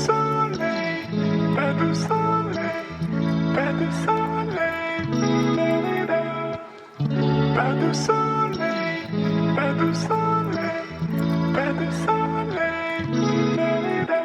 soleil, pas de soleil, pas de soleil, da-da-da. Pas de soleil, pas de soleil, pas de soleil, da-da-da.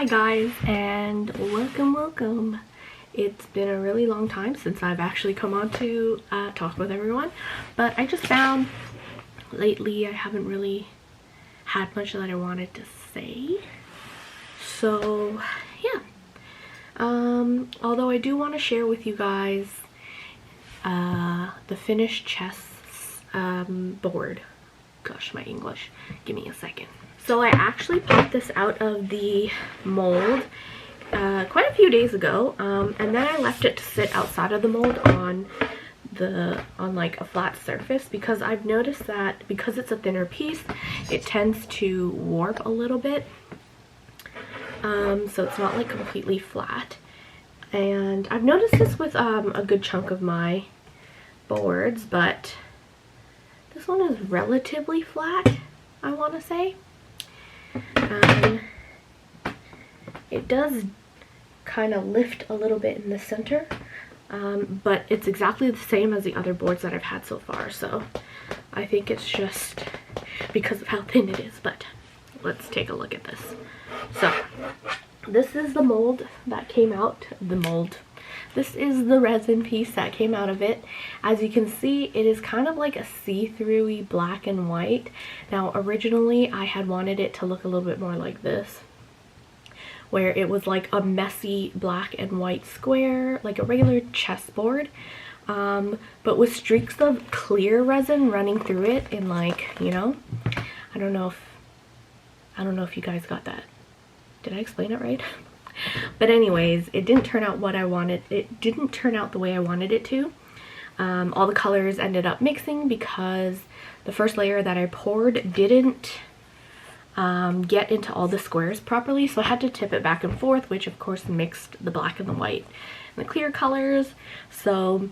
Hi guys, and welcome. It's been a really long time since I've actually come on to talk with everyone, but I just found lately I haven't really had much that I wanted to say. So yeah, although I do want to share with you guys the finished chess board. Gosh, my English, give me a second. So I actually popped this out of the mold quite a few days ago, and then I left it to sit outside of the mold on like a flat surface, because I've noticed that because it's a thinner piece, it tends to warp a little bit, so it's not like completely flat. And I've noticed this with a good chunk of my boards, but this one is relatively flat, I want to say. It does kind of lift a little bit in the center, but it's exactly the same as the other boards that I've had so far, so I think it's just because of how thin it is. But let's take a look at this. So this is the mold that came out. This is the resin piece that came out of it. As you can see, it is kind of like a see-through-y black and white. Now, originally, I had wanted it to look a little bit more like this, where it was like a messy black and white square, like a regular chessboard, but with streaks of clear resin running through it in, like, you know, I don't know if you guys got that. Did I explain it right? But anyways, it didn't turn out what I wanted. It didn't turn out the way I wanted it to. All the colors ended up mixing because the first layer that I poured didn't get into all the squares properly, so I had to tip it back and forth, which of course mixed the black and the white and the clear colors. So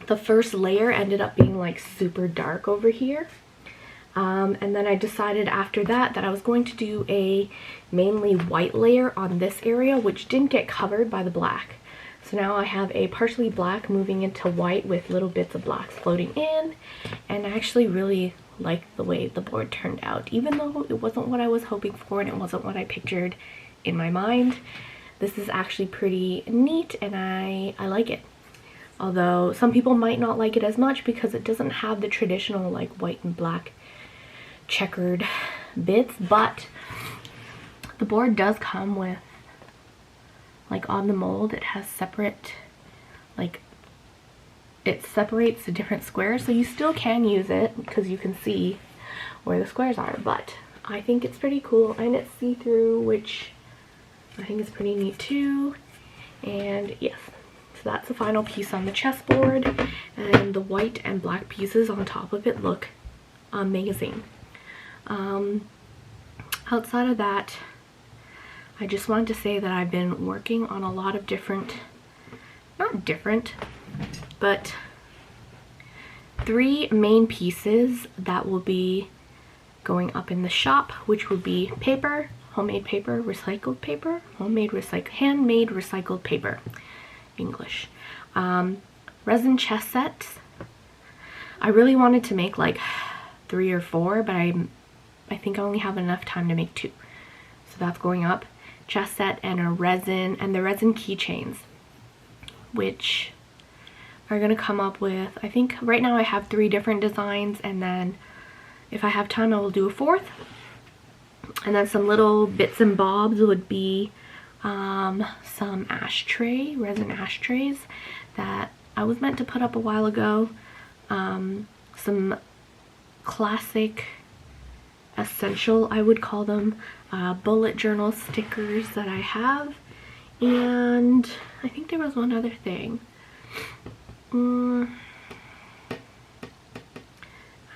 the first layer ended up being like super dark over here. And then I decided after that I was going to do a mainly white layer on this area, which didn't get covered by the black. So now I have a partially black moving into white with little bits of blacks floating in, and I actually really like the way the board turned out. Even though it wasn't what I was hoping for and it wasn't what I pictured in my mind, this is actually pretty neat and I like it. Although some people might not like it as much because it doesn't have the traditional like white and black checkered bits, but the board does come with, like, on the mold it has separate, like, it separates the different squares, so you still can use it because you can see where the squares are. But I think it's pretty cool, and it's see-through, which I think is pretty neat too. And yes, so that's the final piece on the chessboard, and the white and black pieces on top of it look amazing. Outside of that, I just wanted to say that I've been working on a lot of but 3 main pieces that will be going up in the shop, which would be paper, homemade paper, recycled paper, handmade recycled paper, English, resin chess sets. I really wanted to make like 3 or 4, but I think I only have enough time to make 2. So that's going up. Chess set and a resin, and the resin keychains, which are going to come up with, I think right now I have 3 different designs, and then if I have time I will do a 4th. And then some little bits and bobs would be some resin ashtrays that I was meant to put up a while ago, some classic essential, I would call them, bullet journal stickers that I have, and I think there was one other thing.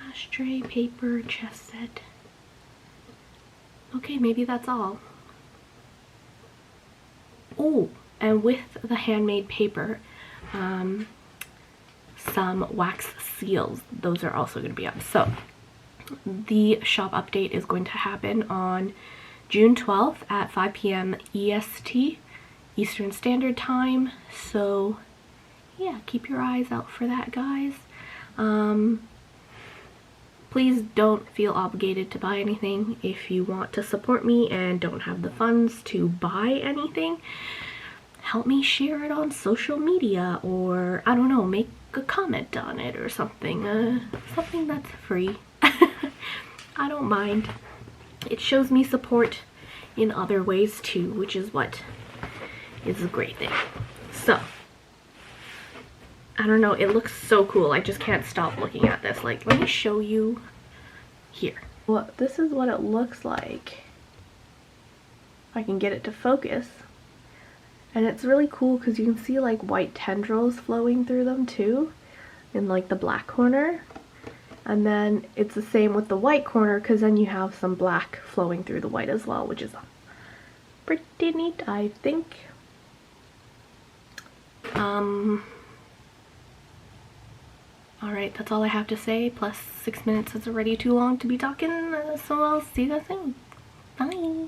Ashtray, paper, chess set. Okay, maybe that's all. Oh, and with the handmade paper, some wax seals. Those are also going to be up. So the shop update is going to happen on June 12th at 5 p.m. EST, Eastern Standard Time. So yeah, keep your eyes out for that, guys. please don't feel obligated to buy anything. If you want to support me and don't have the funds to buy anything, help me share it on social media, or I don't know, make a comment on it or something. Something that's free. I don't mind. It shows me support in other ways too, which is what is a great thing. So, I don't know, it looks so cool. I just can't stop looking at this. Like, let me show you here. Well, this is what it looks like. If I can get it to focus. And it's really cool because you can see like white tendrils flowing through them too, in like the black corner. And then it's the same with the white corner because then you have some black flowing through the white as well, which is pretty neat, I think. Alright, that's all I have to say, plus 6 minutes is already too long to be talking, so I'll see you guys soon. Bye!